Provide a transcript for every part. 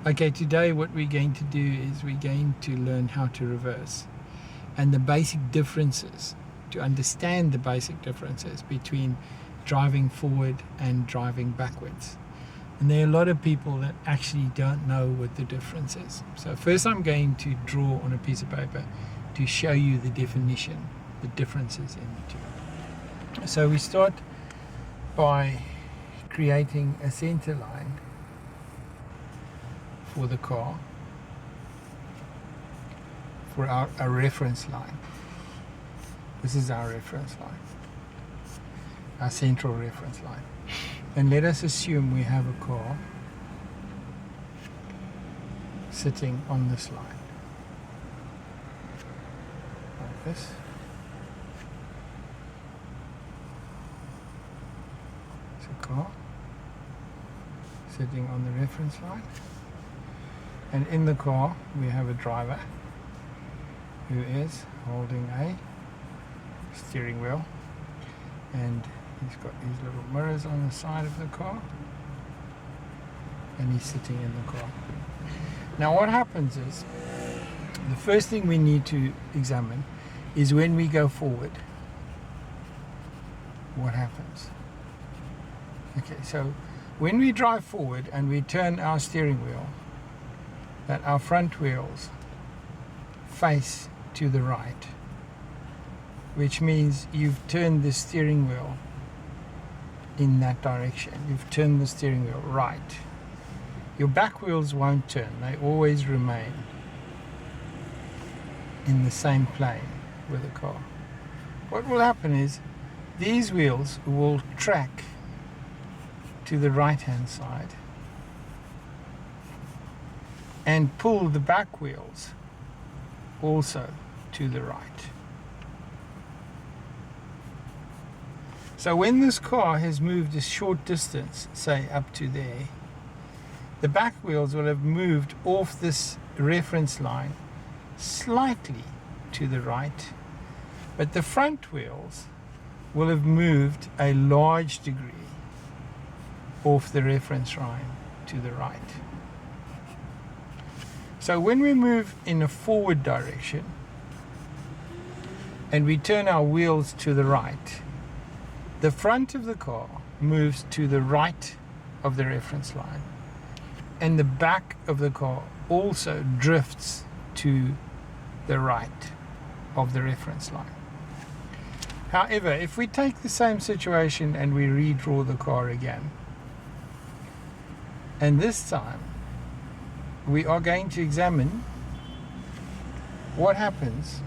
Okay, today what we're going to do is we're going to learn how to reverse and the basic differences, to understand the basic differences between driving forward and driving backwards. And there are a lot of people that actually don't know what the difference is. So first I'm going to draw on a piece of paper to show you the definition, the differences in the two. So we start by creating a center line for the car, for our reference line. This is our reference line, our central reference line. And let us assume we have a car sitting on this line, like this. It's a car sitting on the reference line. And in the car we have a driver who is holding a steering wheel, and he's got these little mirrors on the side of the car, and he's sitting in the car. Now what happens is, the first thing we need to examine is when we go forward, what happens? Okay, so when we drive forward and we turn our steering wheel, that our front wheels face to the right, which means you've turned the steering wheel in that direction. You've turned the steering wheel right. Your back wheels won't turn, they always remain in the same plane with the car. What will happen is these wheels will track to the right hand side and pull the back wheels also to the right. So when this car has moved a short distance, say up to there, the back wheels will have moved off this reference line slightly to the right, but the front wheels will have moved a large degree off the reference line to the right. So when we move in a forward direction and we turn our wheels to the right, the front of the car moves to the right of the reference line, and the back of the car also drifts to the right of the reference line. However, if we take the same situation and we redraw the car again, and this time we are going to examine what happens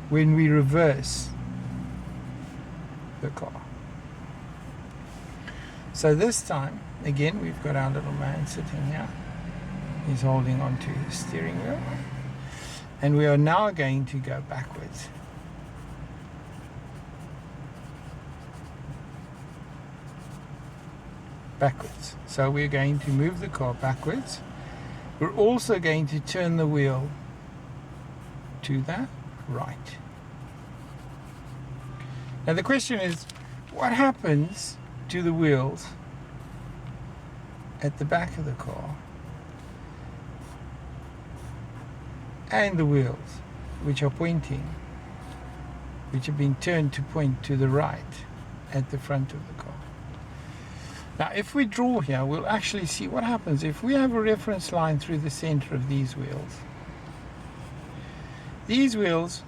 when we reverse the car. So this time, again, we've got our little man sitting here. He's holding onto his steering wheel. And we are now going to go backwards. Backwards. So we're going to move the car backwards. We're also going to turn the wheel to the right. Now the question is, what happens to the wheels at the back of the car and the wheels which are pointing, which have been turned to point to the right at the front of the car? Now if we draw here, we'll actually see what happens if we have a reference line through the center of these wheels. These wheels,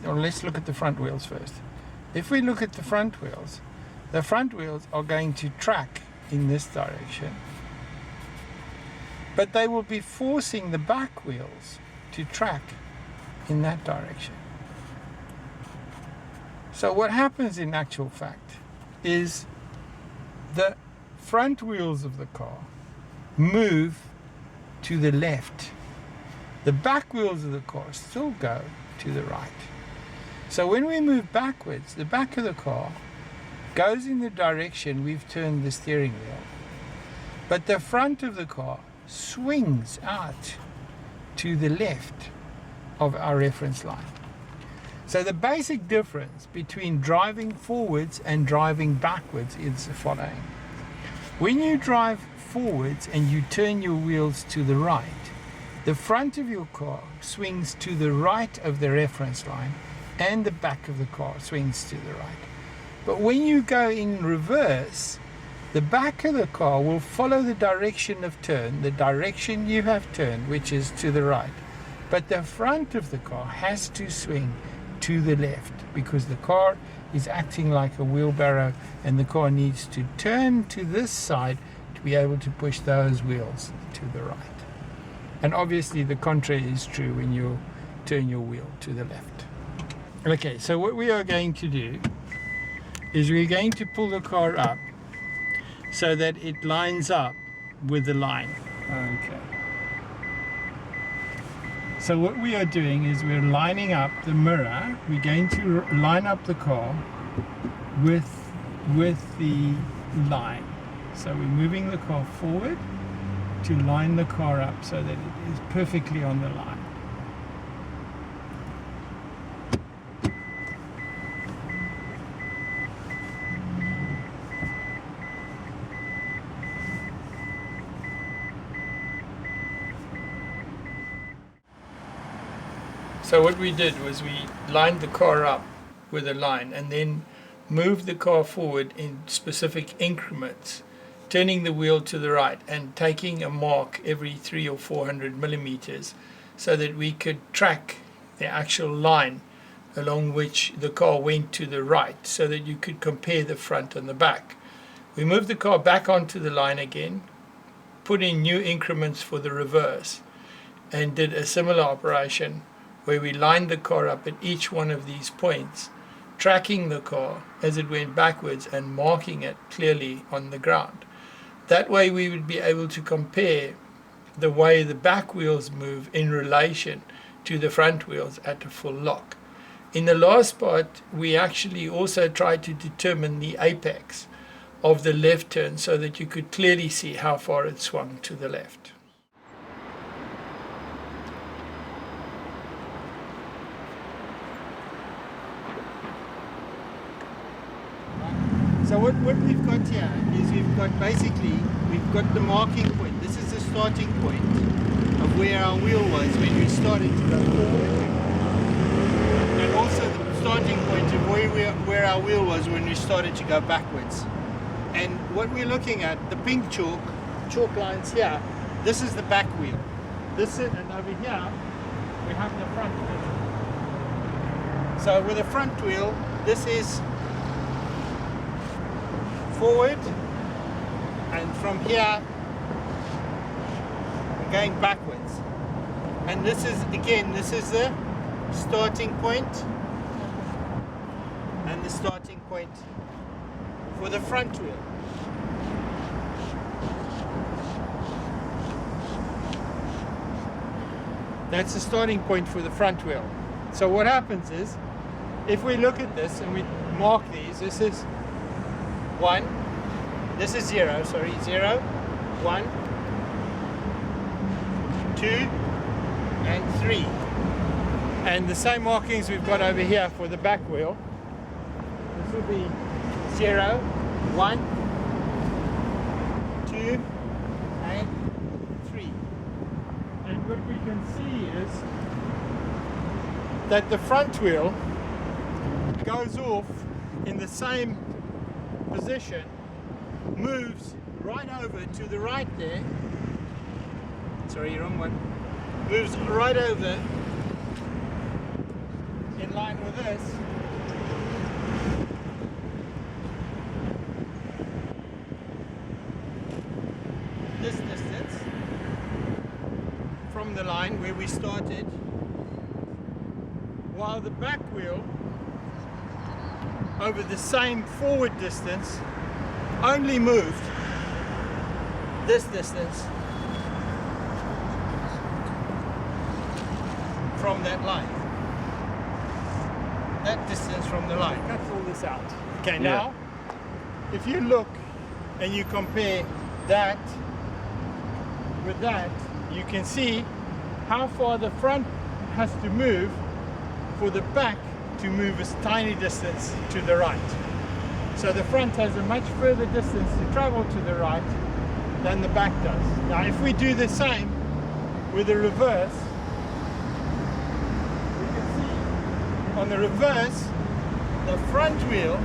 or let's look at the front wheels first. If we look at the front wheels are going to track in this direction, but they will be forcing the back wheels to track in that direction. So what happens in actual fact is the front wheels of the car move to the left. The back wheels of the car still go to the right. So when we move backwards, the back of the car goes in the direction we've turned the steering wheel, but the front of the car swings out to the left of our reference line. So the basic difference between driving forwards and driving backwards is the following. When you drive forwards and you turn your wheels to the right, the front of your car swings to the right of the reference line and the back of the car swings to the right. But when you go in reverse, the back of the car will follow the direction of turn, the direction you have turned, which is to the right. But the front of the car has to swing to the left because the car is acting like a wheelbarrow and the car needs to turn to this side to be able to push those wheels to the right. And obviously the Contra is true when you turn your wheel to the left. Okay, so what we are going to do is we're going to pull the car up so that it lines up with the line. Okay. So what we are doing is we're lining up the mirror. We're going to line up the car with the line. So we're moving the car forward to line the car up so that it is perfectly on the line. So what we did was we lined the car up with a line and then moved the car forward in specific increments, turning the wheel to the right and taking a mark every 300 or 400 millimeters so that we could track the actual line along which the car went to the right so that you could compare the front and the back. We moved the car back onto the line again, put in new increments for the reverse, and did a similar operation where we lined the car up at each one of these points, tracking the car as it went backwards and marking it clearly on the ground. That way we would be able to compare the way the back wheels move in relation to the front wheels at a full lock. In the last part, we actually also tried to determine the apex of the left turn so that you could clearly see how far it swung to the left. So what we've got here is we've got the marking point. This is the starting point of where our wheel was when we started to go forward, and also the starting point of where our wheel was when we started to go backwards. And what we're looking at, the pink chalk lines here, this is the back wheel. And over here we have the front wheel. So with the front wheel, this is forward, and from here we're going backwards. And this is the starting point and the starting point for the front wheel. That's the starting point for the front wheel. So what happens is, if we look at this and we mark these, this is 1, this is 0, 0, 1, 2, and 3. And the same markings we've got over here for the back wheel. This will be 0, 1, 2, and 3. And what we can see is that the front wheel goes off in the same position, moves right over to the right there. Sorry, wrong one. Moves right over in line with this. This distance from the line where we started, while the back wheel over the same forward distance only moved this distance from that line. That distance from the line. Cut all this out. Okay, now if you look and you compare that with that, you can see how far the front has to move for the back to move a tiny distance to the right. So the front has a much further distance to travel to the right than the back does. Now if we do the same with the reverse, we can see on the reverse the front wheel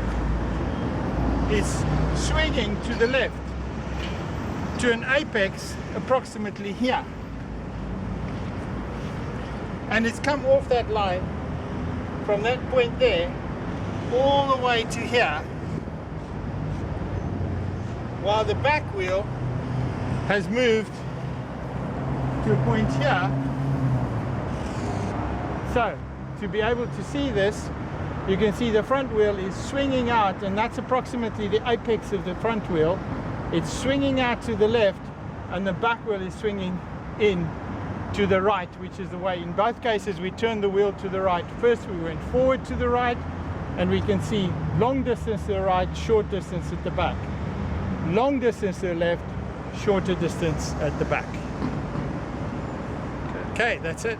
is swinging to the left to an apex approximately here, and it's come off that line from that point there all the way to here, while the back wheel has moved to a point here. So to be able to see this, you can see the front wheel is swinging out, and that's approximately the apex of the front wheel. It's swinging out to the left, and the back wheel is swinging in to the right, which is the way. In both cases we turned the wheel to the right. First we went forward to the right, and we can see long distance to the right, short distance at the back. Long distance to the left, shorter distance at the back. Okay, that's it.